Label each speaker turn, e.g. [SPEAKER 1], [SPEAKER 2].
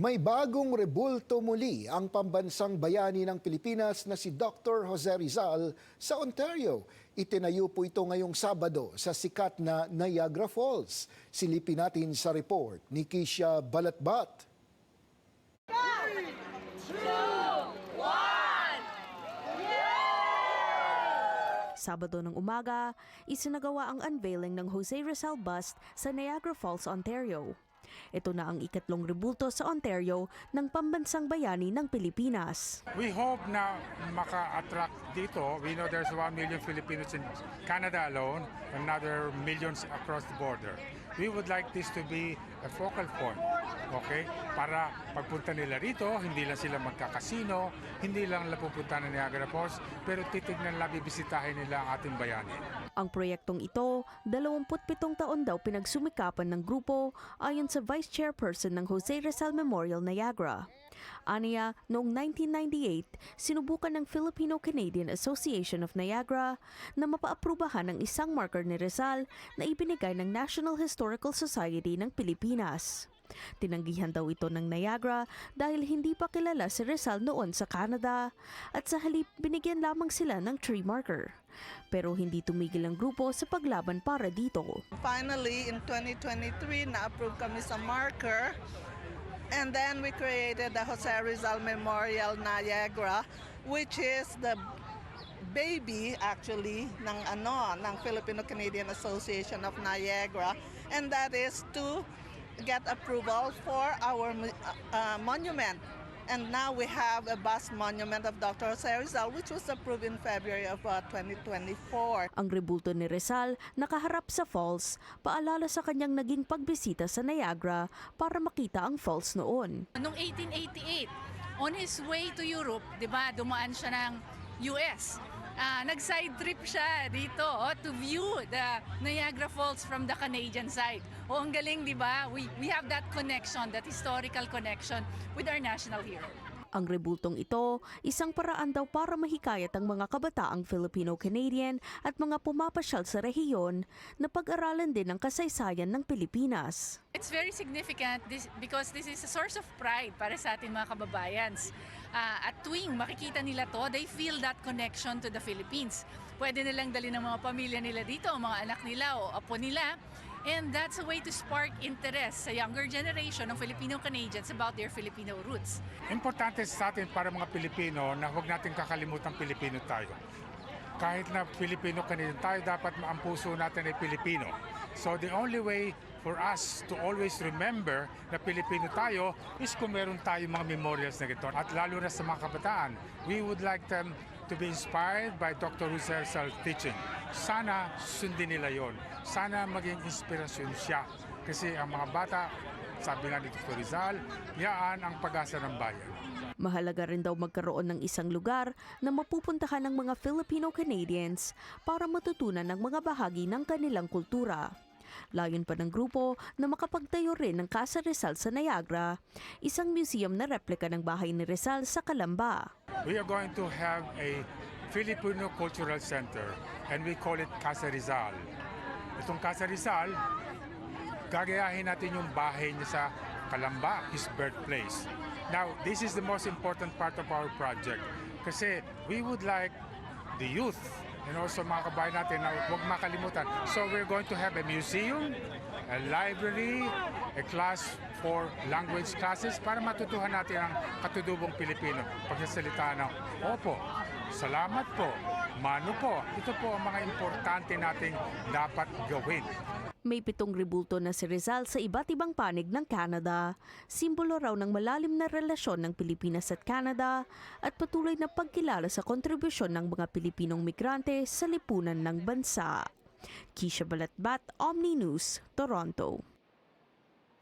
[SPEAKER 1] May bagong rebulto muli ang pambansang bayani ng Pilipinas na si Dr. Jose Rizal sa Ontario. Itinayo po ito ngayong Sabado sa sikat na Niagara Falls. Silipin natin sa report ni Kisha Balatbat.
[SPEAKER 2] 3, 2, 1!
[SPEAKER 3] Sabado ng umaga, isinagawa ang unveiling ng Jose Rizal bust sa Niagara Falls, Ontario. Ito na ang ikatlong rebulto sa Ontario ng pambansang bayani ng Pilipinas.
[SPEAKER 4] We hope na maka-attract dito. We know there's 1 million Filipinos in Canada alone, another millions across the border. We would like this to be a focal point, okay? Para pagpunta nila rito, hindi lang sila magkakasino, hindi lang pupunta ng Niagara Falls, pero titignan nila, bibisitahin nila ang ating bayani.
[SPEAKER 3] Ang proyektong ito, 27 taon daw pinagsumikapan ng grupo ayon sa Vice Chairperson ng Jose Rizal Memorial Niagara. Aniya, noong 1998, sinubukan ng Filipino-Canadian Association of Niagara na mapaaprubahan ang isang marker ni Rizal na ibinigay ng National Historical Society ng Pilipinas. Tinanggihan daw ito ng Niagara dahil hindi pa kilala si Rizal noon sa Canada at sa halip binigyan lamang sila ng tree marker. Pero hindi tumigil ang grupo sa paglaban para dito.
[SPEAKER 5] Finally, in 2023, na-approve kami sa marker. And then we created the Jose Rizal Memorial Niagara, which is the baby actually ng Filipino-Canadian Association of Niagara, and that is to get approval for our monument. And now we have a bust monument of Dr. Jose Rizal, which was approved in February of 2024.
[SPEAKER 3] Ang rebulto ni Rizal nakaharap sa falls, paalala sa kanyang naging pagbisita sa Niagara para makita ang falls noon.
[SPEAKER 2] Noong 1888, on his way to Europe, di ba, dumaan siya ng US. Nag-side trip siya dito to view the Niagara Falls from the Canadian side. Ang galing, di ba? We have that connection, that historical connection with our national hero.
[SPEAKER 3] Ang rebultong ito, isang paraan daw para mahikayat ang mga kabataang Filipino-Canadian at mga pumapasyal sa rehiyon na pag-aralan din ang kasaysayan ng Pilipinas.
[SPEAKER 2] It's very significant because this is a source of pride para sa ating mga kababayans. At tuwing makikita nila to, they feel that connection to the Philippines. Pwede nilang dali ng mga pamilya nila dito, mga anak nila o apo nila. And that's a way to spark interest sa younger generation ng Filipino-Canadians about their Filipino roots.
[SPEAKER 4] Importante sa atin para mga Pilipino na huwag natin kakalimutan Pilipino tayo. Kahit na Filipino-Canadian tayo, dapat ang puso natin ay Pilipino. So the only way for us to always remember na Pilipino tayo is kung meron tayong mga memorials na gito. At lalo na sa mga kabataan, we would like them to be inspired by Dr. Jose Rizal's teaching. Sana sundin nila yon. Sana maging inspirasyon siya. Kasi ang mga bata, sabi nga ni Dr. Rizal, yaan ang pag-asa ng bayan.
[SPEAKER 3] Mahalaga rin daw magkaroon ng isang lugar na mapupuntahan ng mga Filipino-Canadians para matutunan ng mga bahagi ng kanilang kultura. Layon pa ng grupo na makapagtayo rin ng Casa Rizal sa Niagara, isang museum na replika ng bahay ni Rizal sa Calamba.
[SPEAKER 4] We are going to have a Filipino Cultural Center and we call it Casa Rizal. Itong Casa Rizal, gagayahin natin yung bahay niya sa Calamba, his birthplace. Now, this is the most important part of our project kasi we would like the youth and also mga kabayan natin na huwag makalimutan. So we're going to have a museum, a library, a class for language classes para matutuhan natin ang katutubong Pilipino. Pagsasalita ng opo, salamat po, mano po. Ito po ang mga importante nating dapat gawin.
[SPEAKER 3] May 7 rebulto na si Rizal sa iba't ibang panig ng Canada. Simbolo raw ng malalim na relasyon ng Pilipinas at Canada at patuloy na pagkilala sa kontribusyon ng mga Pilipinong migrante sa lipunan ng bansa. Kisha Balatbat, Omni News, Toronto.